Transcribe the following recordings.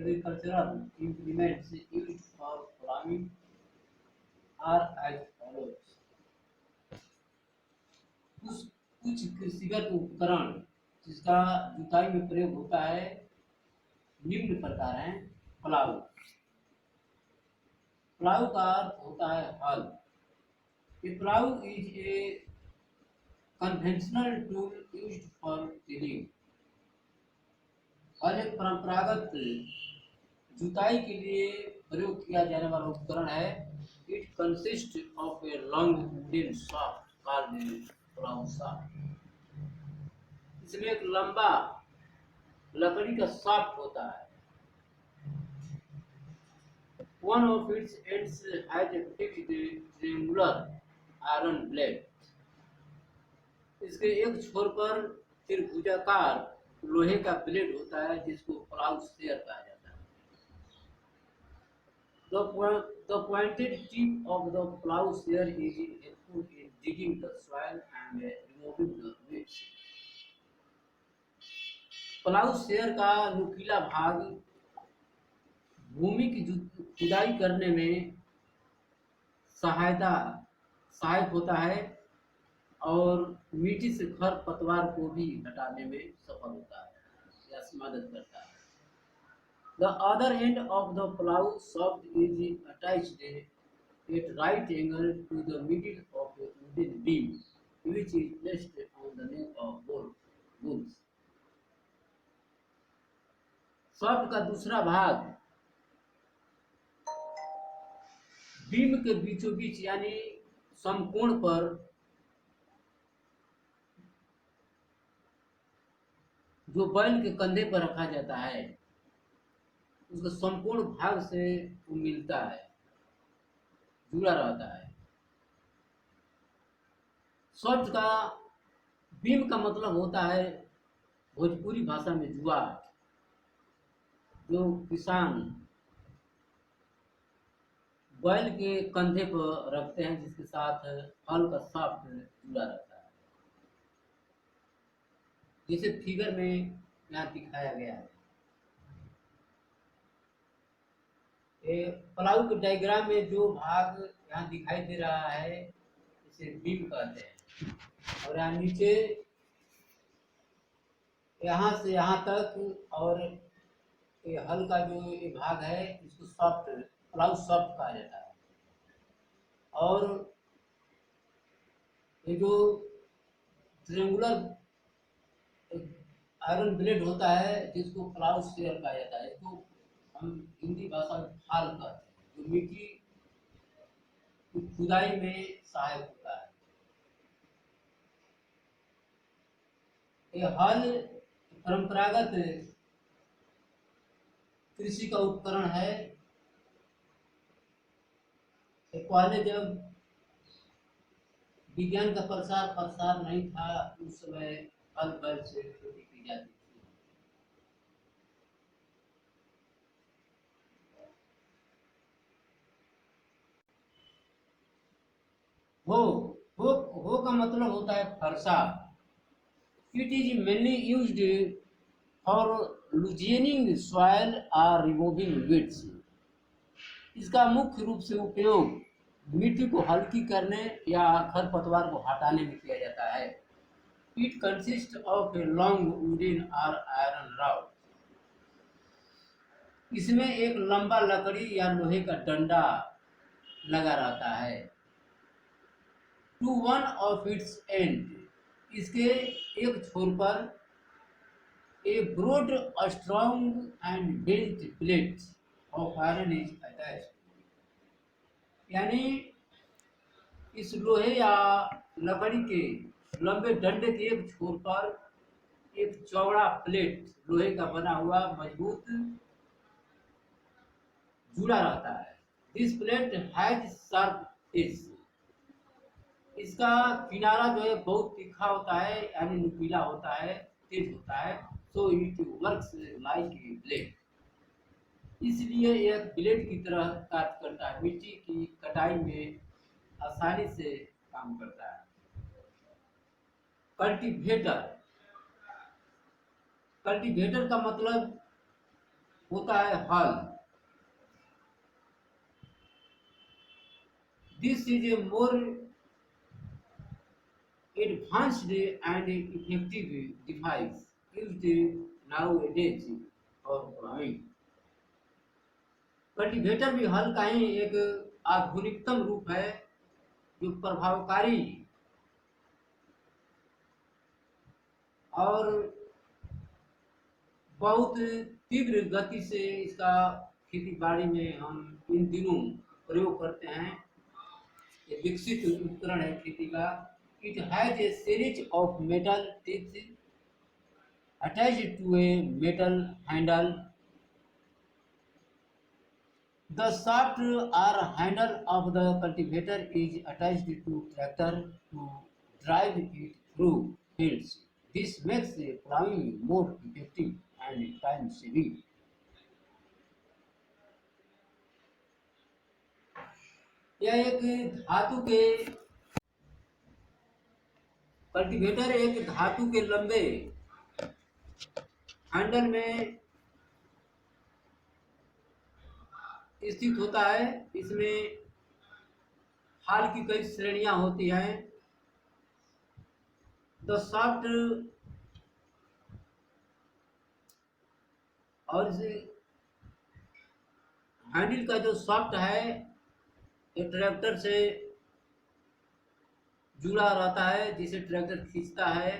agricultural implements used for farming are as follows. कुछ कुछ कृषिगत उपकरण जिसका जुताई में प्रयोग होता है निम्न प्रकार हैं। प्लाऊ। प्लाऊ का अर्थ होता है हल। A plough is a conventional tool used for tilling. और एक परंपरागत जुताई के लिए प्रयोग किया जाने वाला उपकरण है। It consist of a long wooden shaft called plough shaft. इसमें एक लंबा लकड़ी का शाफ्ट होता है। One of it's ends has a fixed triangular iron blade. इसके एक छोर पर त्रिभुजाकार लोहे का ब्लेड होता है जिसको प्लाऊ शेयर कहा जाता है। The pointed tip of the plough share is helpful in digging the soil and removing the weeds. Plough share का नुकीला भाग भूमि की खुदाई करने में सहायक होता है और मिट्टी से खरपतवार को भी हटाने में सफल होता है या मदद करता है। The other end of the plough shaft is attached at right angle to the middle of a wooden beam, which is placed on the neck of bulls. Shaft का दूसरा भाग बीम के बीचों बीच यानी समकोण पर जो बैल के कंधे पर रखा जाता है उसका संपूर्ण भाग से वो मिलता है, जुड़ा रहता है। शब्द का बीम का मतलब होता है भोजपुरी भाषा में जुआर, जो किसान बैल के कंधे पर रखते हैं जिसके साथ हल का शाफ्ट जुड़ा रहता है, जिसे फिगर में यहाँ दिखाया गया है। प्लाऊ के डायग्राम में जो भाग यहाँ दिखाई दे रहा है इसे बीम कहते हैं। और यहाँ नीचे यहाँ से यहाँ तक और ये हल का जो ये भाग है इसको सॉफ्ट प्लाऊ सॉफ्ट कहा जाता है। और ये जो ट्रायंगुलर आयरन ब्लेड होता है जिसको प्लाऊ शेयर कहा जाता है, इसको हम हिंदी भाषा में फाल कहते हैं, जो मिट्टी की खुदाई में सहायक होता है। यह हल परंपरागत कृषि का उपकरण है। पहले जब विज्ञान का प्रसार नहीं था उस समय हल बैल से खेती की जाती थी। हो का मतलब होता है फरसा। It is mainly used for loosening soil और रिमूविंग वीड्स। इसका मुख्य रूप से उपयोग मिट्टी को हल्की करने या खरपतवार को हटाने में किया जाता है। It consist of a long wooden और आयरन रॉड। इसमें एक लंबा लकड़ी या लोहे का डंडा लगा रहता है। To one of its end, इसके एक छोर पर a broad strong and belt plate of iron is attached. यानी इस लोहे या लकड़ी के लंबे डंडे के एक छोर पर एक चौड़ा प्लेट लोहे का बना हुआ मजबूत जुड़ा रहता है। This plate has sharp edge. इसका किनारा जो है बहुत तीखा होता है यानी नुकीला होता है, तेज होता है। So it works like a blade. इसलिए यह ब्लेड की तरह कार्य करता है, मिट्टी की कटाई में आसानी से काम करता है। कल्टीवेटर। कल्टीवेटर का मतलब होता है हल। This is a more advanced and effective device used nowadays for plowing। Cultivator भी हल का ही एक आधुनिकतम रूप है जो प्रभावकारी और बहुत तीव्र गति से इसका खेती बाड़ी में हम इन दिनों प्रयोग करते हैं। ये विकसित उपकरण है खेती का। It has a series of metal teeth attached to a metal handle। The shaft or handle of the cultivator is attached to tractor to drive it through fields। This makes the plowing more effective and time saving। यह एक धातु के cultivator एक धातु के लंबे handle में स्थित होता है। इसमें हाल की कई श्रेणियां होती हैं। द सॉफ्ट और हैंडल का जो सॉफ्ट है ये ट्रैक्टर से जुड़ा रहता है जिसे ट्रैक्टर खींचता है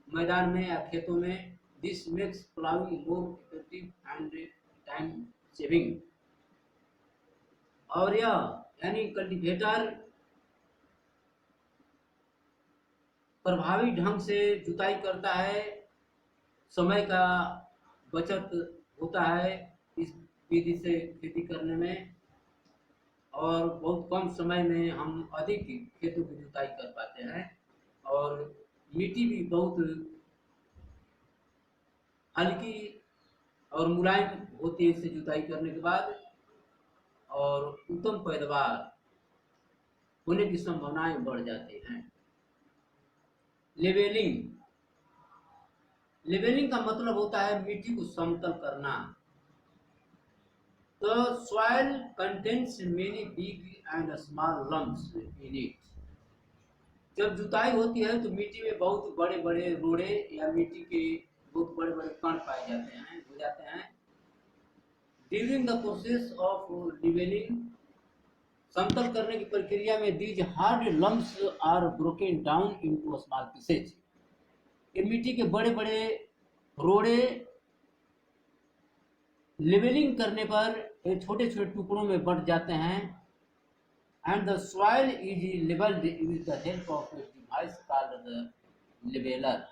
मैदान में या खेतों में। This makes ploughing more effective and time saving. और यह यानी कल्टीवेटर प्रभावी ढंग से जुताई करता है, समय का बचत होता है इस विधि से खेती करने में और बहुत कम समय में हम अधिक खेतों की जुताई कर पाते हैं और मिट्टी भी बहुत हल्की और मुलायम होती है इससे जुताई करने के बाद और उत्तम पैदावार होने की संभावनाएं बढ़ जाती हैं। लेवलिंग लेवलिंग का मतलब होता है मिट्टी को समतल करना। The soil contains many big and small lumps in it। जब जुताई होती है तो मिट्टी में बहुत बड़े बड़े रोड़े या मिट्टी के बहुत बड़े बड़े कण पाए जाते हैं हो जाते हैं। During the process of leveling समतल करने की प्रक्रिया में these hard lumps are broken down into small pieces। ये मिट्टी के बड़े बड़े रोड़े लेवलिंग करने पर ये छोटे छोटे टुकड़ों में बढ़ जाते हैं। And the soil is levelled with the help of a device called the leveller.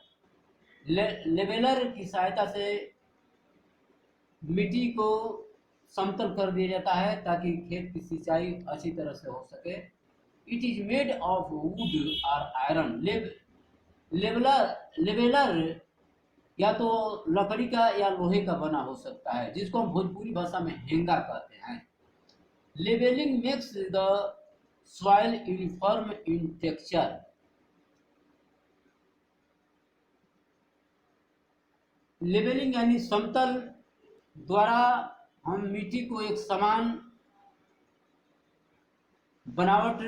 Leveller की सहायता से मिट्टी को समतल कर दिया जाता है ताकि खेत की सिंचाई अच्छी तरह से हो सके। It is made of would और आयरन। लेवेलर या तो लकड़ी का या लोहे का बना हो सकता है जिसको हम भोजपुरी भाषा में हेंगा कहते हैं। Levelling makes the soil uniform in texture. Levelling यानी समतल द्वारा हम मिट्टी को एक समान बनावट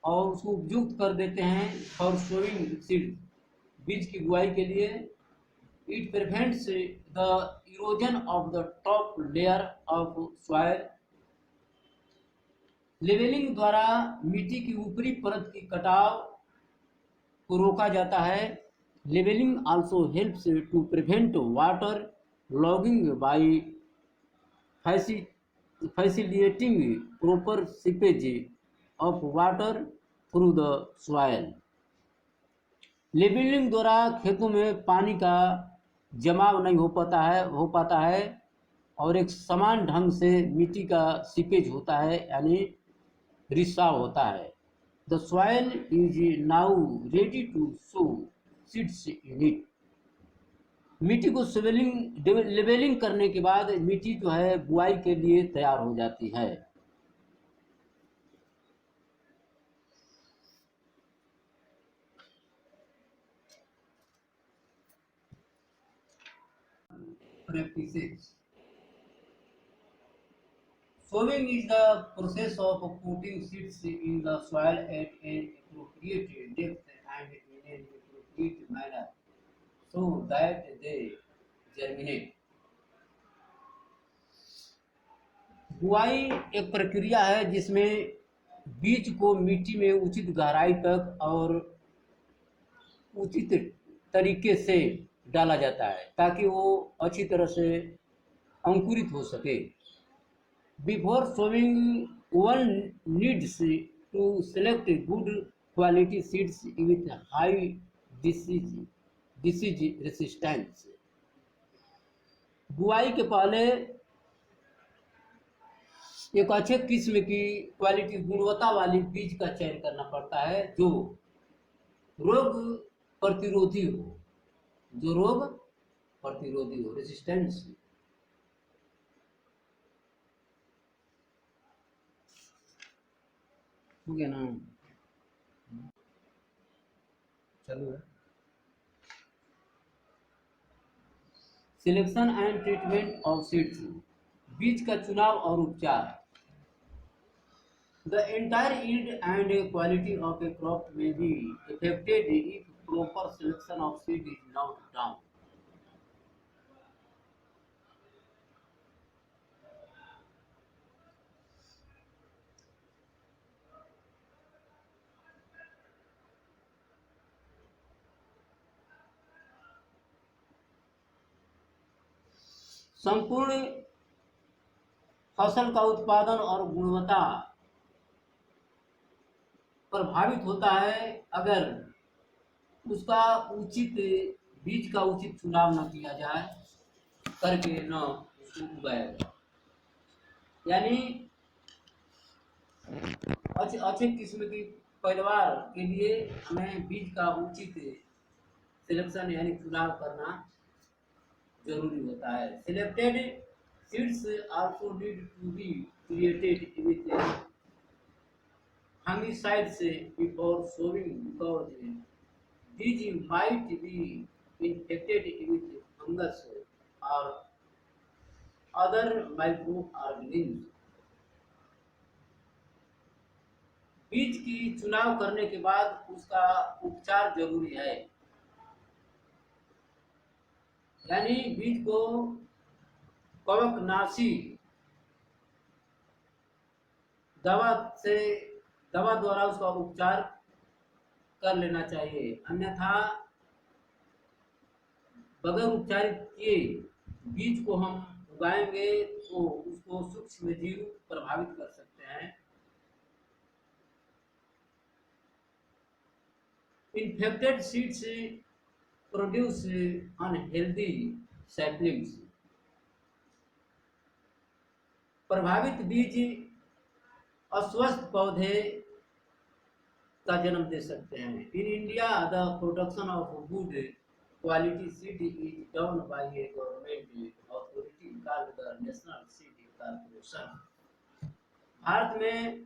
और उसको उपयुक्त कर देते हैं फॉर सोइंग सीड बीज की बुआई के लिए। It prevents the erosion of the top layer of soil। Levelling द्वारा मिट्टी की ऊपरी परत की कटाव को रोका जाता है। Levelling also helps to prevent water logging by facilitating proper seepage of water through the soil। Levelling द्वारा खेतों में पानी का जमाव नहीं हो पाता है और एक समान ढंग से मिट्टी का सीपेज होता है यानी रिसाव होता है। The soil is now ready to sow seeds in it. मिट्टी को लेवलिंग करने के बाद मिट्टी जो है बुआई के लिए तैयार हो जाती है। Practices Sowing is the process of putting seeds in the soil at an appropriate depth and in an appropriate manner so that they germinate. बुआई एक प्रक्रिया है जिसमें बीज को मिट्टी में उचित गहराई तक और उचित तरीके से डाला जाता है ताकि वो अच्छी तरह से अंकुरित हो सके. Before sowing, one needs to select good quality seeds with high disease resistance. बुआई के पहले एक अच्छे किस्म की क्वालिटी गुणवत्ता वाली बीज का चयन करना पड़ता है जो रोग प्रतिरोधी हो, रेजिस्टेंस. हो गया ना, चलो. Selection and treatment of seeds, बीज का चुनाव और उपचार. The entire yield and quality of a crop may be affected if proper selection of seed is not done. संपूर्ण फसल का उत्पादन और गुणवत्ता प्रभावित होता है अगर उसका उचित बीज का उचित चुनाव न किया जाए करके न उसको उगाया जाए. यानी अच्छे किस्म की पैदावार के लिए हमें बीज का उचित सिलेक्शन यानी चुनाव करना जरूरी होता है. Selected seeds also need to be created with fungicides before sowing because these might be infected with fungus or other microorganisms. बीज की चुनाव करने के बाद उसका उपचार जरूरी है. यानी बीज को कवकनाशी दवा द्वारा उसका उपचार कर लेना चाहिए. अन्यथा बगैर उपचारित किए बीज को हम उगाएंगे तो उसको सूक्ष्म जीव प्रभावित कर सकते हैं. Infected seeds produce unhealthy saplings. प्रभावित बीज अस्वस्थ पौधे का जन्म दे सकते हैं. In India the production of good quality seed is done by A government authority called the national seed corporation. Bharat में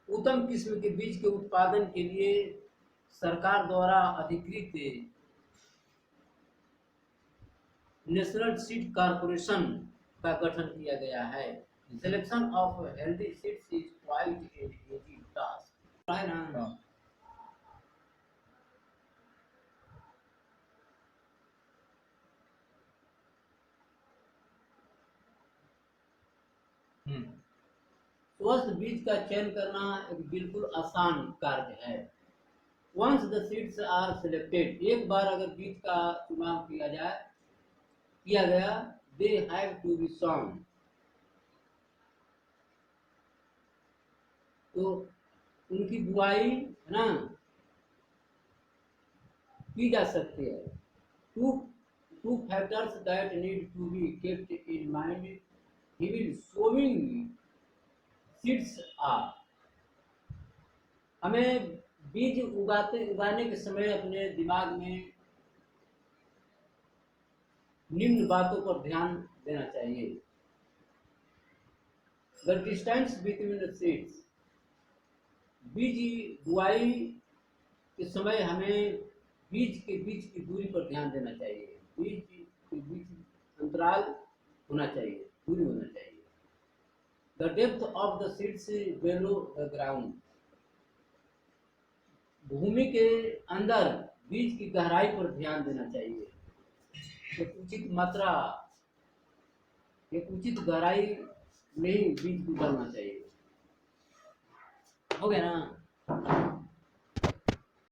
उत्तम किस्म के बीज के उत्पादन के लिए सरकार द्वारा अधिकृत नेशनल सीड कॉर्पोरेशन का गठन किया गया है. Selection of healthy seeds is quite an easy task. है ना? स्वस्थ बीज का चयन करना एक बिल्कुल आसान कार्य है. Once the seeds are selected, एक बार अगर बीज का चुनाव किया गया, they have to be sown. तो उनकी बुआई है ना की जा सकती है. Two factors that need to be kept in mind while sowing seeds are. हमें बीज उगाने के समय अपने दिमाग में निम्न बातों पर ध्यान देना चाहिए. The distance between the seeds. बीज बुआई के समय हमें बीज के बीच की दूरी पर ध्यान देना चाहिए. बीज के बीच अंतराल होना चाहिए. पूरी होना चाहिए। The depth of the seeds below the ground, भूमि के अंदर बीज की गहराई पर ध्यान देना चाहिए। एक उचित मात्रा, एक उचित गहराई में ही बीज को डालना चाहिए। हो गया ना।